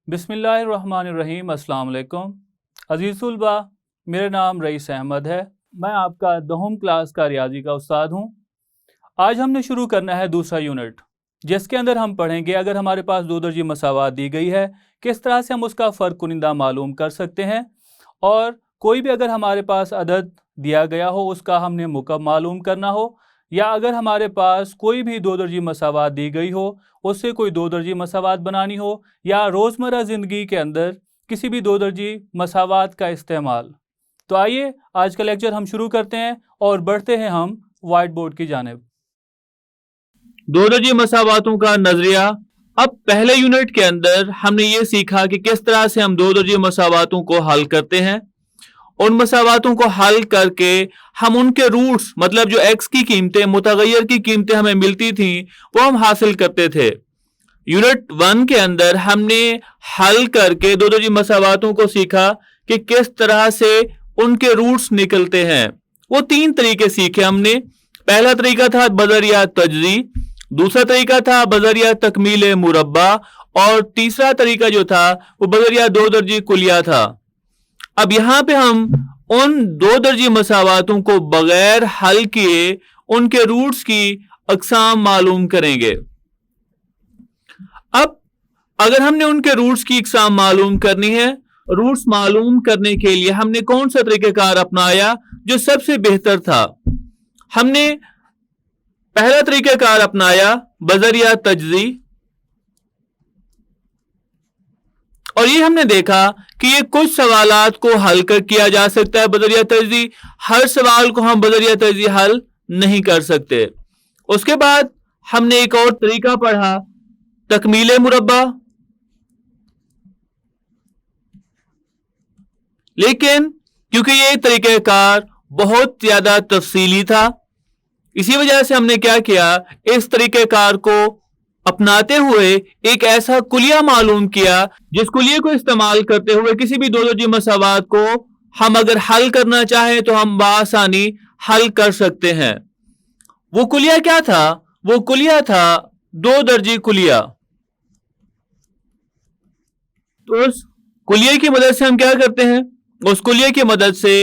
बिस्मिल्लाहिर्रहमानिर्रहीम। अस्सलाम वालेकुम अज़ीज़ तुलबा, मेरा नाम रईस अहमद है। मैं आपका 10वीं क्लास का रियाजी का उस्ताद हूँ। आज हमने शुरू करना है दूसरा यूनिट, जिसके अंदर हम पढ़ेंगे अगर हमारे पास दो दर्जी मसावात दी गई है किस तरह से हम उसका फ़र्क कुनिंदा मालूम कर सकते हैं, और कोई भी अगर हमारे पास अदद दिया गया हो उसका हमने मुकम मालूम करना हो, या अगर हमारे पास कोई भी दो दर्जी मसावात दी गई हो उससे कोई दो दर्जी मसावात बनानी हो, या रोज़मर्रा ज़िंदगी के अंदर किसी भी दो दर्जी मसावात का इस्तेमाल। तो आइए आज का लेक्चर हम शुरू करते हैं और बढ़ते हैं हम वाइट बोर्ड की जानिब। दो दर्जी मसावातों का नजरिया। अब पहले यूनिट के अंदर हमने ये सीखा कि किस तरह से हम दो दर्जी मसावातों को हल करते हैं। उन मसावातों को हल करके हम उनके रूट्स, मतलब जो एक्स की कीमतें, मुतगय्यर की कीमतें हमें मिलती थी, वो हम हासिल करते थे। यूनिट 1 के अंदर हमने हल करके दो दर्जी मसावातों को सीखा कि किस तरह से उनके रूट्स निकलते हैं। वो 3 तरीके सीखे हमने। पहला तरीका था बजरिया तजज़ी, दूसरा तरीका था बजरिया तकमील मुरब्बा, और तीसरा तरीका जो था वो बजरिया दो दर्जी कुलिया था। अब यहां पे हम उन दो दर्जी मसावातों को बगैर हल किए उनके रूट्स की अक़साम मालूम करेंगे। अब अगर हमने उनके रूट्स की अक़साम मालूम करनी है, रूट्स मालूम करने के लिए हमने कौन सा तरीक़ाकार अपनाया जो सबसे बेहतर था? हमने पहला तरीक़ाकार अपनाया बजरिया तजज़ी, और ये हमने देखा कि ये कुछ सवालात को हल कर किया जा सकता है बजरिया तजज़ी। हर सवाल को हम बजरिया तजज़ी हल नहीं कर सकते। उसके बाद हमने एक और तरीका पढ़ा तकमील मुरब्बा, लेकिन क्योंकि ये तरीक़ाकार बहुत ज्यादा तफसीली था, इसी वजह से हमने क्या किया, इस तरीक़ाकार को अपनाते हुए एक ऐसा कुलिया मालूम किया जिस कुलिये को इस्तेमाल करते हुए किसी भी दो दर्जी मसावात को हम अगर हल करना चाहें तो हम बआसानी हल कर सकते हैं। वो कुलिया क्या था? वो कुलिया था दो दर्जी कुलिया। तो उस कुलिये की मदद से हम क्या करते हैं? उस कुलिये की मदद से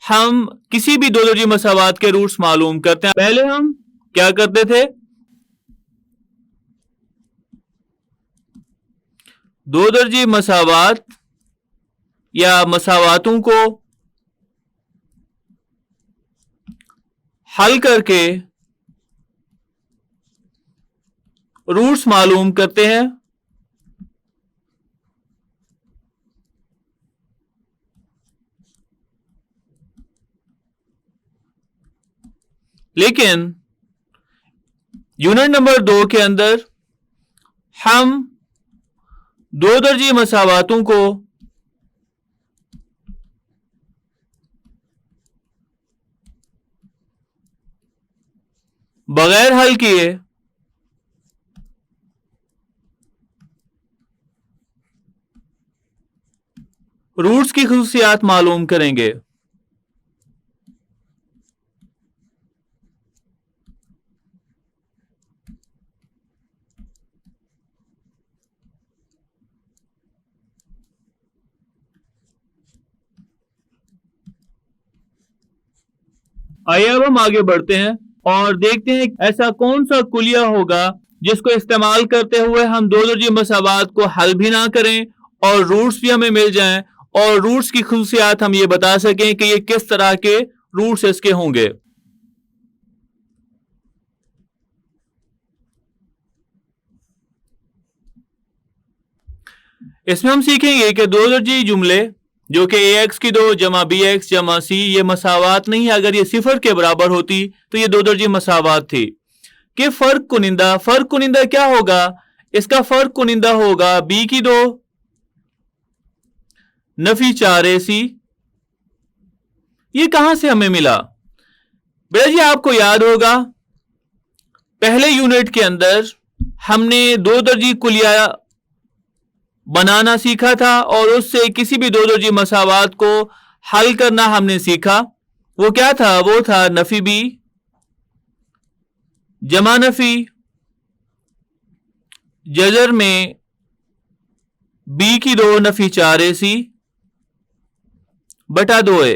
हम किसी भी दो दर्जी मसावात के रूट्स मालूम करते हैं। पहले हम क्या करते थे? दो दर्जी मसावात या मसावातों को हल करके रूट्स मालूम करते हैं। लेकिन यूनिट नंबर 2 के अंदर हम दो दर्जी मसावातों को बगैर हल किए रूट्स की खुसूसियात मालूम करेंगे। आइए अब हम आगे बढ़ते हैं और देखते हैं ऐसा कौन सा कुलिया होगा जिसको इस्तेमाल करते हुए हम दो दर्जी मसावात को हल भी ना करें और रूट्स भी हमें मिल जाएं, और रूट्स की खुसूसियात हम ये बता सकें कि ये किस तरह के रूट्स इसके होंगे। इसमें हम सीखेंगे कि दो दर्जी जुमले जो कि ax की 2 जमा bx जमा c ये मसावात नहीं है। अगर ये सिफर के बराबर होती तो ये दो दर्जी मसावात थी। कि फर्क कुनिंदा क्या होगा? इसका फर्क कुनिंदा होगा b की 2 नफी 4ac। ये कहां से हमें मिला? बेटा जी आपको याद होगा पहले यूनिट के अंदर हमने दो दर्जी कुलिया बनाना सीखा था और उससे किसी भी दो दर्जी मसावात को हल करना हमने सीखा। वो क्या था? वो था नफी बी जमा नफी जजर में b की 2 नफी 4ac बटा 2a।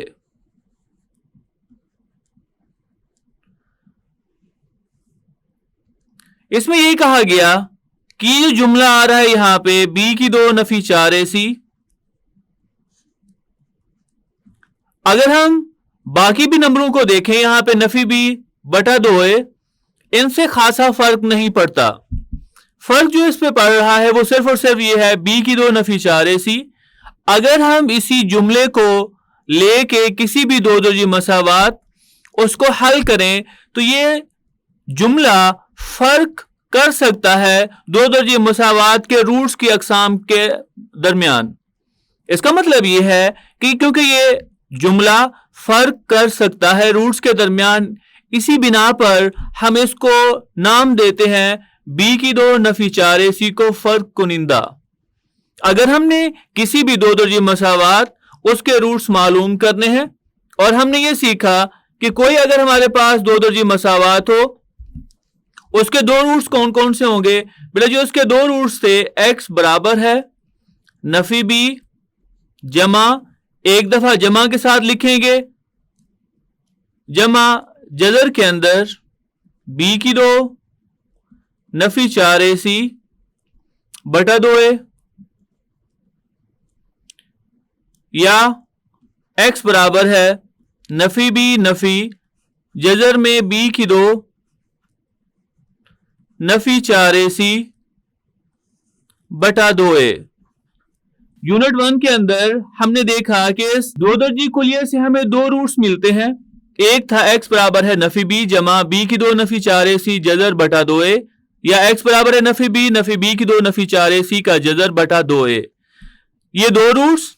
इसमें यही कहा गया कि जो जुमला आ रहा है यहां पे b की 2 नफी 4ac, अगर हम बाकी भी नंबरों को देखें यहां पे नफी b बटा 2a, इनसे खासा फर्क नहीं पड़ता। फर्क जो इस पे पड़ रहा है वो सिर्फ और सिर्फ ये है b की 2 नफी 4ac। अगर हम इसी जुमले को लेके किसी भी दो दर्जी मसावात उसको हल करें तो ये जुमला फर्क कर सकता है दो दर्जी मसावात के रूट्स की अकसाम के दरमियान। इसका मतलब ये है कि क्योंकि ये जुमला फर्क कर सकता है रूट्स के दरमियान, इसी बिना पर हम इसको नाम देते हैं b की 2 नफी 4ac को फर्क कुनिंदा। अगर हमने किसी भी दो दर्जी मसावात उसके रूट्स मालूम करने हैं और हमने ये सीखा कि कोई अगर हमारे पास दो दर्जी मसावात हो उसके दो रूट्स कौन कौन से होंगे, बेटा जो उसके दो रूट्स थे x बराबर है नफी b जमा, एक दफा जमा के साथ लिखेंगे जमा जजर के अंदर b की 2 नफी 4ac बटा 2a, या x बराबर है नफी b नफी जजर में b की 2 नफी 4ac बटा 2a। यूनिट 1 के अंदर हमने देखा कि इस दो दर्जी कुलिये से हमें दो रूट्स मिलते हैं। एक था x बराबर है नफी b जमा b की 2 नफी 4ac जजर बटा 2a, या x बराबर है नफी b की 2 नफी 4ac का जजर बटा 2a। ये दो रूट्स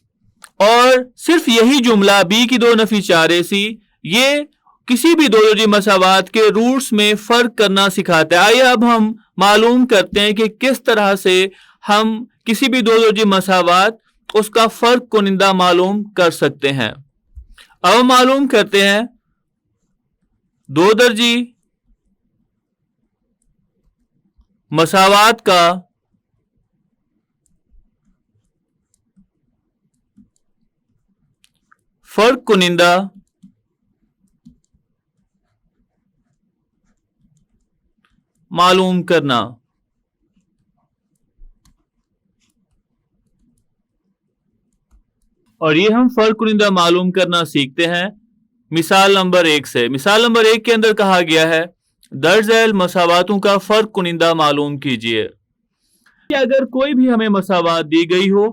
और सिर्फ यही जुमला b की 2 नफी 4ac ये किसी भी दो दर्जी मसावात के रूट्स में फर्क करना सिखाता है। आइए अब हम मालूम करते हैं कि किस तरह से हम किसी भी दो दर्जी मसावात उसका फर्क कुनिंदा मालूम कर सकते हैं। अब हम मालूम करते हैं दो दर्जी मसावात का फर्क कुनिंदा मालूम करना। और ये हम फर्क कुनिंदा मालूम करना सीखते हैं मिसाल नंबर 1 से। मिसाल नंबर 1 के अंदर कहा गया है दर्ज झैल मसावातों का फर्क कुनिंदा मालूम कीजिए। अगर कोई भी हमें मसावात दी गई हो,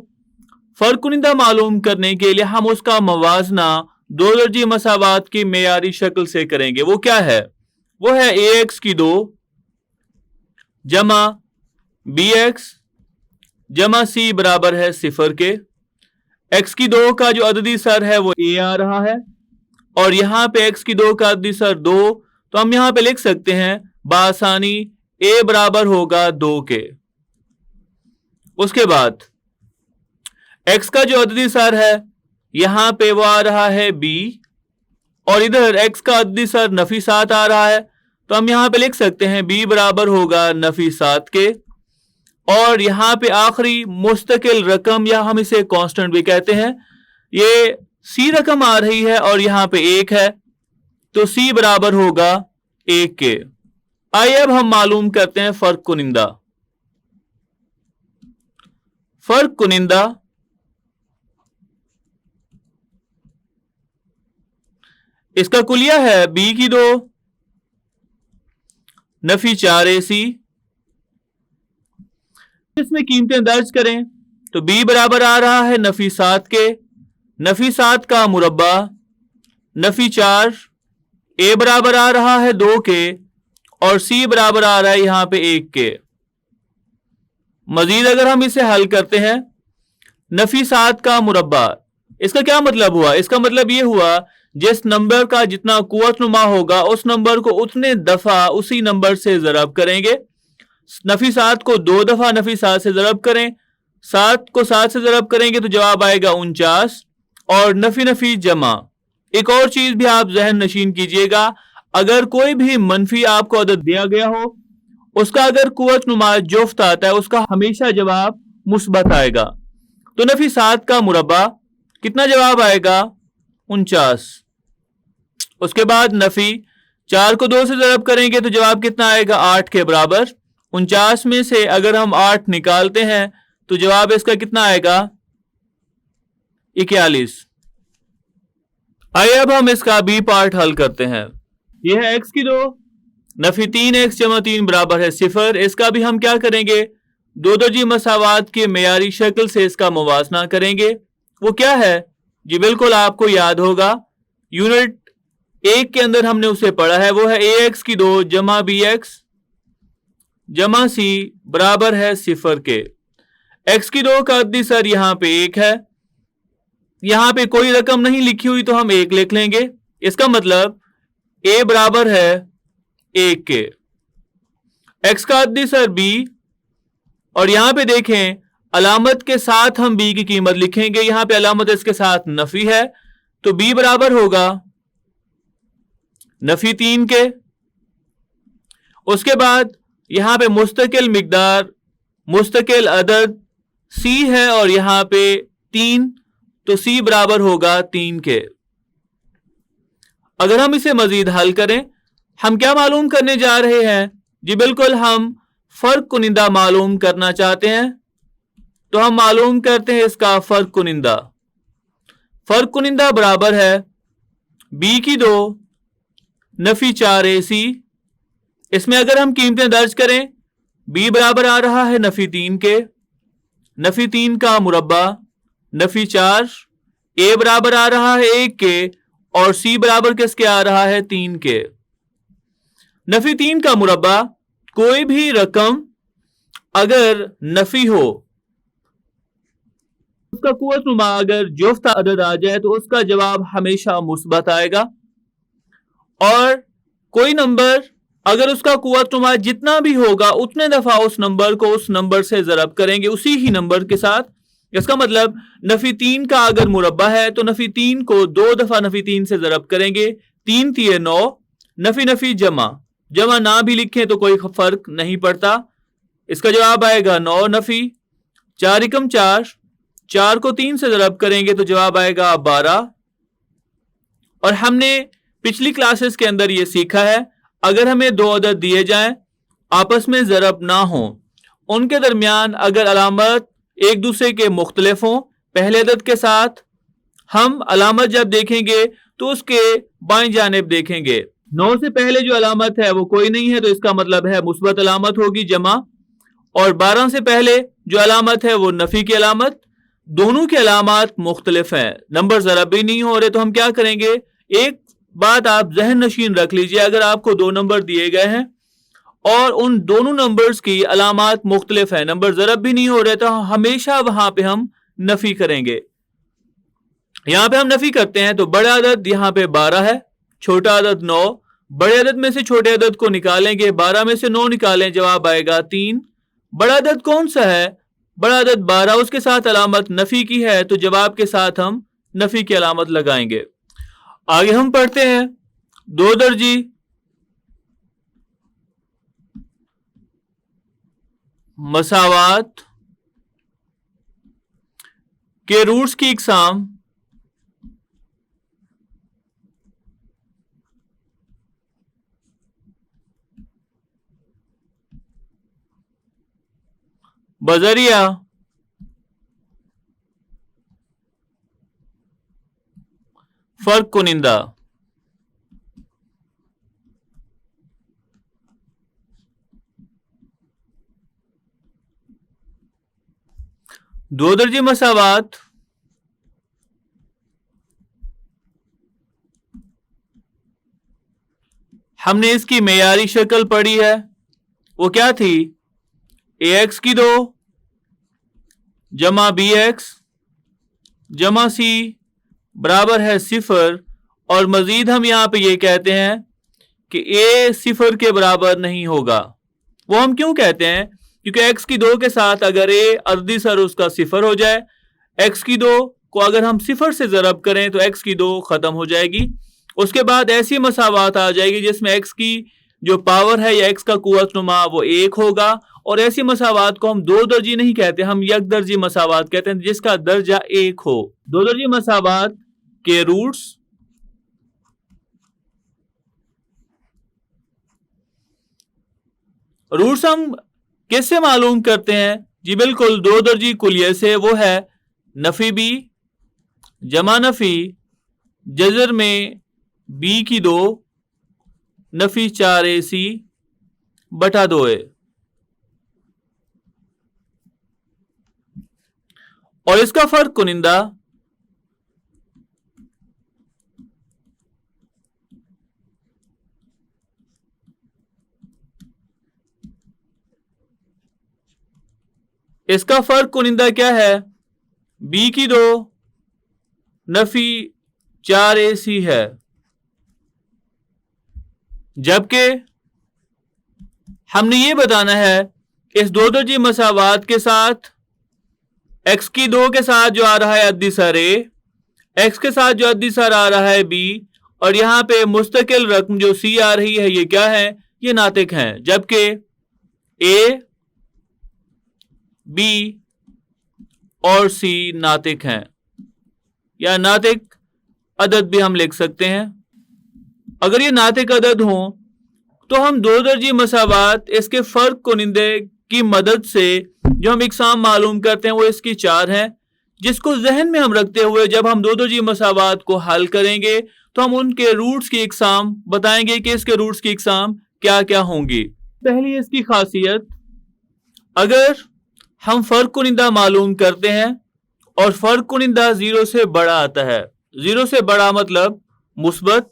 फर्क कुनिंदा मालूम करने के लिए हम उसका मवाजना दो दर्जी मसावात की मेयारी शक्ल से करेंगे। वो क्या है? वो है ax की 2 जमा bx जमा c बराबर है 0 के। x की 2 का जो अददी सर है वो a आ रहा है और यहां पे x की 2 का अददी सर 2, तो हम यहां पे लिख सकते हैं बासानी a बराबर होगा 2 के। उसके बाद x का जो अददी सर है यहां पे वो आ रहा है b और इधर x का अददी सर नफी 7 आ रहा है, तो हम यहां पे लिख सकते हैं b बराबर होगा नफी 7 के। और यहां पे आखिरी मुस्तकिल रकम या हम इसे कांस्टेंट भी कहते हैं, ये c रकम आ रही है और यहां पे 1 है, तो c बराबर होगा 1 के। आइए अब हम मालूम करते हैं फर्क कुनिंदा। फर्क कुनिंदा इसका कुलिया है b की 2 नफी 4ac। इसमें कीमतें दर्ज करें तो b बराबर आ रहा है नफी 7 के, नफी 7 का मुरब्बा नफी 4, a बराबर आ रहा है 2 के और c बराबर आ रहा है यहां पे 1 के। मजीद अगर हम इसे हल करते हैं नफी 7 का मुरब्बा, इसका क्या मतलब हुआ? इसका मतलब ये हुआ जिस नंबर का जितना कुव्वत नुमा होगा उस नंबर को उतने दफा उसी नंबर से ज़रब करेंगे। नफी 7 को 2 दफा नफी 7 से ज़रब करें, 7 को 7 से ज़रब करेंगे तो जवाब आएगा 49 और नफी नफी जमा। एक और चीज भी आप जहन नशीन कीजिएगा, अगर कोई भी मनफी आपको अदद दिया गया हो उसका अगर कुव्वत नुमा जुफ्त आता है उसका हमेशा जवाब मुस्बत आएगा। तो नफी 7 का मुरब्बा कितना जवाब आएगा? 49। उसके बाद नफी 4 को 2 से ज़रब करेंगे तो जवाब कितना आएगा? 8 के बराबर। 49 में से अगर हम 8 निकालते हैं तो जवाब इसका कितना आएगा? 41। आइए अब हम इसका बी पार्ट हल करते हैं। यह है x की 2, नफी 3x जमा 3 बराबर है 0। इसका भी हम क्या करेंगे? दो दर्जी मसावात के मेयारी शक्ल से इसका मुवाजना करेंगे। वो क्या है जी? बिल्कुल आपको याद होगा, यूनिट 1 के अंदर हमने उसे पढ़ा है। वो है ax की 2 जमा bx जमा c बराबर है 0 के। x की 2 का अद्दी सर यहाँ पे 1 है, यहाँ पे कोई रकम नहीं लिखी हुई तो हम 1 लिख लेंगे। इसका मतलब a बराबर है 1 के। x का अद्दी सर b, और यहाँ पे देखें अलामत के साथ हम b की कीमत लिखेंगे। यहाँ पे अलामत इसके साथ नफी है तो b बराबर होगा नफी 3 के। उसके बाद यहाँ पे मुस्तकिल मिकदार मुस्तकिल अदद c है और यहाँ पे 3, तो c बराबर होगा 3 के। अगर हम इसे मजीद हल करें, हम क्या मालूम करने जा रहे हैं जी? बिल्कुल हम फर्क कुनिंदा मालूम करना चाहते हैं, तो हम मालूम करते हैं इसका फर्क कुनिंदा। फर्क कुनिंदा बराबर है b की 2 नफी 4ac। इसमें अगर हम कीमतें दर्ज करें, b बराबर आ रहा है नफी 3 के, नफी 3 का मुरब्बा नफी 4, a बराबर आ रहा है 1 के और c बराबर किसके आ रहा है? 3 के। नफी 3 का मुरब्बा, कोई भी रकम अगर नफी हो, उसका कुव्वत नुमा अगर जुफ्त अदद आ जाए तो उसका जवाब हमेशा मुस्बत आएगा। और कोई नंबर अगर उसका कुव्वत नुमा जितना भी होगा उतने दफा उस नंबर को उस नंबर से ज़रब करेंगे, उसी ही नंबर के साथ। इसका मतलब नफी 3 का अगर मुरब्बा है तो नफी 3 को 2 दफा नफी 3 से ज़रब करेंगे। 3 3 9, नफी नफी जमा जमा ना भी लिखें तो कोई फर्क नहीं पड़ता। इसका जवाब आएगा 9 नफी 4 एकम 4, 4 को 3 से ज़रब करेंगे तो जवाब आएगा 12। और हमने पिछली क्लासेस के अंदर ये सीखा है, अगर हमें 2 अदद दिए जाएं, आपस में ज़रब ना हो, उनके दरमियान अगर अलामत एक दूसरे के मुख्तलिफ हों, पहले अदद के साथ हम अलामत जब देखेंगे तो उसके बाएं जानिब देखेंगे। 9 से पहले जो अलामत है वो कोई नहीं है तो इसका मतलब है मुस्बत अलामत होगी जमा, और 12 से पहले जो अलामत है वो नफी की अलामत। दोनों की अलामत मुख्तलिफ हैं, नंबर ज़रब भी नहीं हो रहे, तो हम क्या करेंगे? एक बात आप जहन नशीन रख लीजिए, अगर आपको 2 नंबर दिए गए हैं और उन दोनों नंबर्स की अलामत मुख्तलिफ है, नंबर ज़रब भी नहीं हो रहे, तो हमेशा वहां पे हम नफी करेंगे। यहां पे हम नफी करते हैं तो बड़ा अदद यहाँ पे 12 है, छोटा अदद 9। बड़े अदद में से छोटे अदद को निकालेंगे, 12 में से 9 निकालें, जवाब आएगा 3। बड़ा अदद कौन सा है? बड़ा अदद 12, उसके साथ अलामत नफी की है तो जवाब के साथ हम नफी की अलामत लगाएंगे। आगे हम पढ़ते हैं 2 दर्जी मसावात के रूट्स की इकसाम बजरिया फर्क कुनिंदा। दो दर्जी मसावात हमने इसकी मेयारी शक्ल पढ़ी है, वो क्या थी? ax की 2 जमा bx जमा c बराबर है 0। और मजीद हम यहां पे ये कहते हैं कि a 0 के बराबर नहीं होगा। वो हम क्यों कहते हैं? क्योंकि x की 2 के साथ अगर a अर्दी सर उसका 0 हो जाए, x की 2 को अगर हम 0 से ज़रब करें तो x की 2 ख़त्म हो जाएगी। उसके बाद ऐसी मसावात आ जाएगी जिसमें x की जो पावर है या x का कुव्वत नुमा वो 1 होगा اور ایسی مساوات کو ہم دو درجی نہیں کہتے, ہم یک درجی مساوات کہتے ہیں جس کا درجہ ایک ہو. دو درجی مساوات کے روٹس ہم کس سے معلوم کرتے ہیں؟ جی بالکل دو درجی کلیہ سے, وہ ہے نفی بی جمع نفی جذر میں بی کی 2 نفی 4ac بٹا 2a. اور اس کا فرق کنندہ کیا ہے؟ بی کی 2 نفی 4ac ہے, جبکہ ہم نے یہ بتانا ہے اس دو درجی مساوات کے ساتھ x کی 2 کے ساتھ جو آ رہا ہے عددی سر a, x کے ساتھ جو عددی سر آ رہا ہے b, اور یہاں پہ مستقل رقم جو c آ رہی ہے, یہ کیا ہے؟ یہ ناطق ہیں, جبکہ a b اور c ناطق ہیں, یا ناطق عدد بھی ہم لکھ سکتے ہیں. اگر یہ ناطق عدد ہوں تو ہم دو درجی مساوات اس کے فرق کنندے کی مدد سے جو ہم اقسام معلوم کرتے ہیں وہ اس کی 4 ہیں, جس کو ذہن میں ہم رکھتے ہوئے جب ہم دو درجی مساوات کو حل کریں گے تو ہم ان کے روٹس کی اقسام بتائیں گے کہ اس کے روٹس کی اقسام کیا کیا ہوں گی. پہلی اس کی خاصیت, اگر ہم فرق کنندہ معلوم کرتے ہیں اور فرق کنندہ 0 سے بڑا آتا ہے, 0 سے بڑا مطلب مثبت,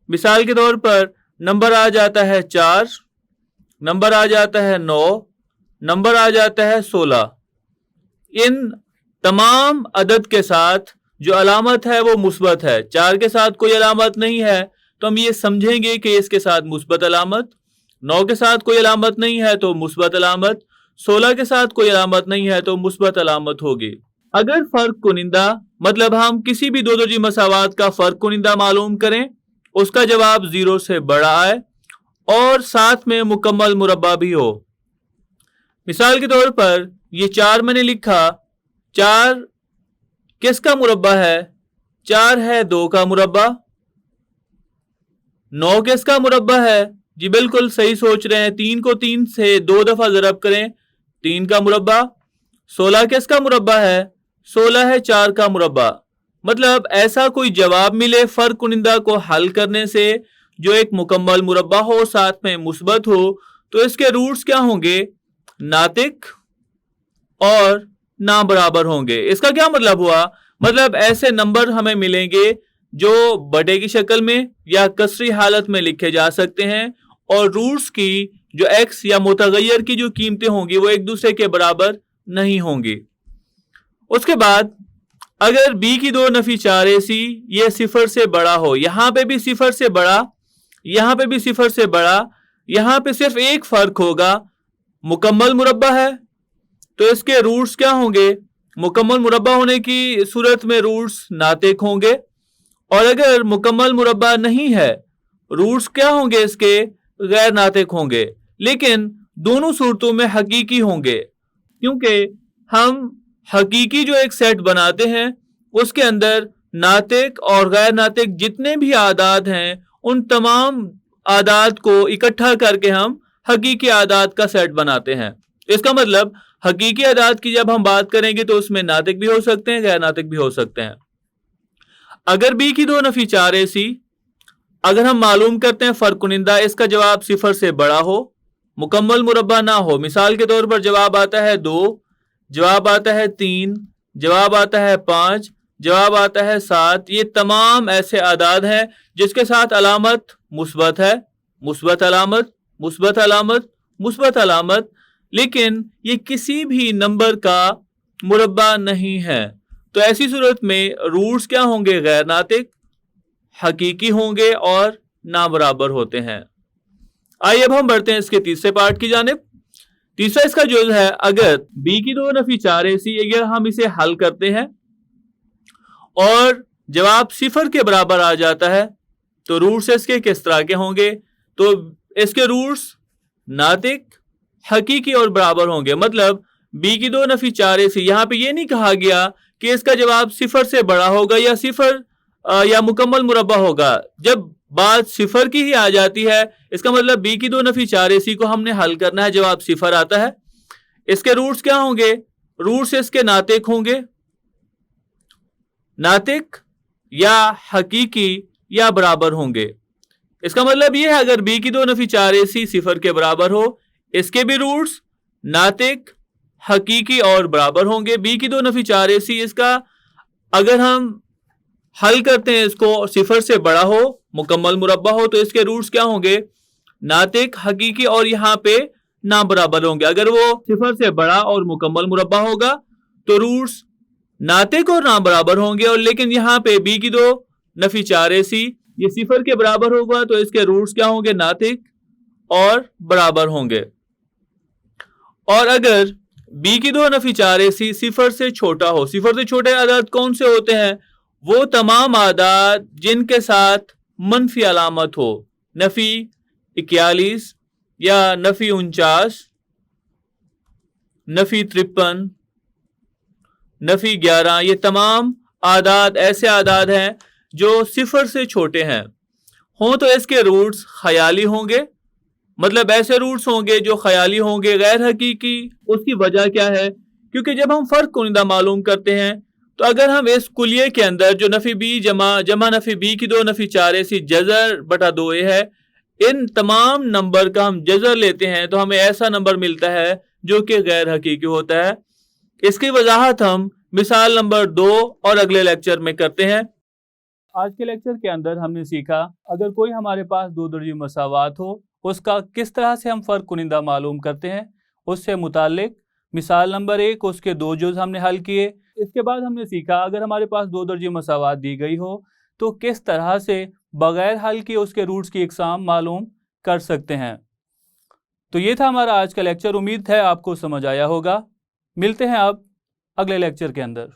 مثال کے طور پر نمبر آ جاتا ہے 4, نمبر آ جاتا ہے 9, نمبر آ جاتا ہے 16, ان تمام عدد کے ساتھ جو علامت ہے وہ مثبت ہے. 4 کے ساتھ کوئی علامت نہیں ہے تو ہم یہ سمجھیں گے کہ اس کے ساتھ مثبت علامت, 9 کے ساتھ کوئی علامت نہیں ہے تو مثبت علامت, 16 کے ساتھ کوئی علامت نہیں ہے تو مثبت علامت ہوگی. اگر فرق کنندہ مطلب ہم کسی بھی دو درجی مساوات کا فرق کنندہ معلوم کریں, اس کا جواب 0 سے بڑا آئے اور ساتھ میں مکمل مربع بھی ہو. مثال کے طور پر یہ 4 میں نے لکھا, 4 کس کا مربع ہے؟ 4 ہے 2 کا مربع. 9 کس کا مربع ہے؟ جی بالکل صحیح سوچ رہے ہیں, 3 کو 3 سے 2 دفعہ ضرب کریں, 3 کا مربع. 16 کس کا مربع ہے؟ 16 ہے 4 کا مربع. مطلب ایسا کوئی جواب ملے فرق کنندہ کو حل کرنے سے جو ایک مکمل مربع ہو, ساتھ میں مثبت ہو, تو اس کے روٹس کیا ہوں گے؟ ناطق اور نابرابر ہوں گے. اس کا کیا مطلب ہوا؟ مطلب ایسے نمبر ہمیں ملیں گے جو بڑے کی شکل میں یا کسری حالت میں لکھے جا سکتے ہیں, اور روٹس کی جو ایکس یا متغیر کی جو قیمتیں ہوں گی وہ ایک دوسرے کے برابر نہیں ہوں گی. اس کے بعد اگر b کی 2 نفی 4ac یہ 0 سے بڑا ہو, یہاں پہ بھی 0 سے بڑا, یہاں پہ بھی 0 سے بڑا, یہاں پہ صرف ایک فرق ہوگا, مکمل مربع ہے تو اس کے روٹس کیا ہوں گے؟ مکمل مربع ہونے کی صورت میں روٹس ناطق ہوں گے, اور اگر مکمل مربع نہیں ہے روٹس کیا ہوں گے؟ اس کے غیر ناطق ہوں گے. لیکن دونوں صورتوں میں حقیقی ہوں گے, کیونکہ ہم حقیقی جو ایک سیٹ بناتے ہیں اس کے اندر ناطق اور غیر ناطق جتنے بھی اعداد ہیں ان تمام اعداد کو اکٹھا کر کے ہم حقیقی اعداد کا سیٹ بناتے ہیں. اس کا مطلب حقیقی اعداد کی جب ہم بات کریں گے تو اس میں ناطق بھی ہو سکتے ہیں, غیر ناطق بھی ہو سکتے ہیں. اگر b کی 2 نفی 4ac اگر ہم معلوم کرتے ہیں فرق کنندہ اس کا جواب 0 سے بڑا ہو, مکمل مربع نہ ہو, مثال کے طور پر جواب آتا ہے 2, جواب آتا ہے 3, جواب آتا ہے 5, جواب آتا ہے 7, یہ تمام ایسے اعداد ہیں جس کے ساتھ علامت مثبت ہے, مثبت علامت, مثبت علامت, مثبت علامت, لیکن یہ کسی بھی نمبر کا مربع نہیں ہے. تو ایسی صورت میں روٹس کیا ہوں گے؟ غیر ناطق, حقیقی ہوں گے اور نابرابر ہوتے ہیں. آئیے اب ہم بڑھتے ہیں اس کے تیسرے پارٹ کی جانب. تیسرا اس کا جز ہے, اگر b کی 2 نفی 4ac اگر ہم اسے حل کرتے ہیں اور جواب 0 کے برابر آ جاتا ہے تو روٹس اس کے کس طرح کے ہوں گے؟ تو اس کے روٹس ناطق, حقیقی اور برابر ہوں گے. مطلب b کی 2 نفی 4ac. یہاں پہ یہ نہیں کہا گیا کہ اس کا جواب صفر سے بڑا ہوگا یا صفر یا مکمل مربع ہوگا. جب بات صفر کی ہی آ جاتی ہے اس کا مطلب b کی 2 نفی 4ac کو ہم نے حل کرنا ہے, جواب صفر آتا ہے. اس کے روٹس کیا ہوں گے؟ روٹس اس کے ناطق ہوں گے, ناطق یا حقیقی یا برابر ہوں گے. اس کا مطلب یہ ہے اگر b کی 2 نفی 4ac صفر کے برابر ہو, اس کے بھی روٹس ناطق, حقیقی اور برابر ہوں گے. b کی 2 نفی 4ac اس کا اگر ہم حل کرتے ہیں اس کو صفر سے بڑا ہو, مکمل مربع ہو, تو اس کے روٹس کیا ہوں گے؟ ناطق, حقیقی اور یہاں پہ نا برابر ہوں گے. اگر وہ صفر سے بڑا اور مکمل مربع ہوگا تو روٹس ناطق اور نا برابر ہوں گے, اور لیکن یہاں پہ b کی 2 نفی 4ac یہ صفر کے برابر ہوگا تو اس کے روٹس کیا ہوں گے؟ ناطق اور برابر ہوں گے. اور اگر b کی 2 نفی 4ac صفر سے چھوٹا ہو, صفر سے چھوٹے اعداد کون سے ہوتے ہیں؟ وہ تمام اعداد جن کے ساتھ منفی علامت ہو, نفی 41 یا نفی 49, نفی 53, نفی 11, یہ تمام اعداد ایسے اعداد ہیں جو صفر سے چھوٹے ہیں ہوں تو اس کے روٹس خیالی ہوں گے. مطلب ایسے روٹس ہوں گے جو خیالی ہوں گے, غیر حقیقی. اس کی وجہ کیا ہے؟ کیونکہ جب ہم فرق کنندہ معلوم کرتے ہیں تو اگر ہم اس کلیے کے اندر جو نفی b جمع نفی b کی 2 نفی 4ac جذر بٹا 2a ہے, ان تمام نمبر کا ہم جذر لیتے ہیں تو ہمیں ایسا نمبر ملتا ہے جو کہ غیر حقیقی ہوتا ہے. اس کی وضاحت ہم مثال نمبر 2 اور اگلے لیکچر میں کرتے ہیں. آج کے لیکچر کے اندر ہم نے سیکھا اگر کوئی ہمارے پاس 2 درجی مساوات ہو اس کا کس طرح سے ہم فرق کنندہ معلوم کرتے ہیں. اس سے متعلق مثال نمبر 1 اس کے 2 جز ہم نے حل کیے. اس کے بعد ہم نے سیکھا اگر ہمارے پاس 2 درجی مساوات دی گئی ہو تو کس طرح سے بغیر حل کے اس کے روٹس کی اقسام معلوم کر سکتے ہیں. تو یہ تھا ہمارا آج کا لیکچر. امید ہے آپ کو سمجھ آیا ہوگا. ملتے ہیں اب اگلے لیکچر کے اندر.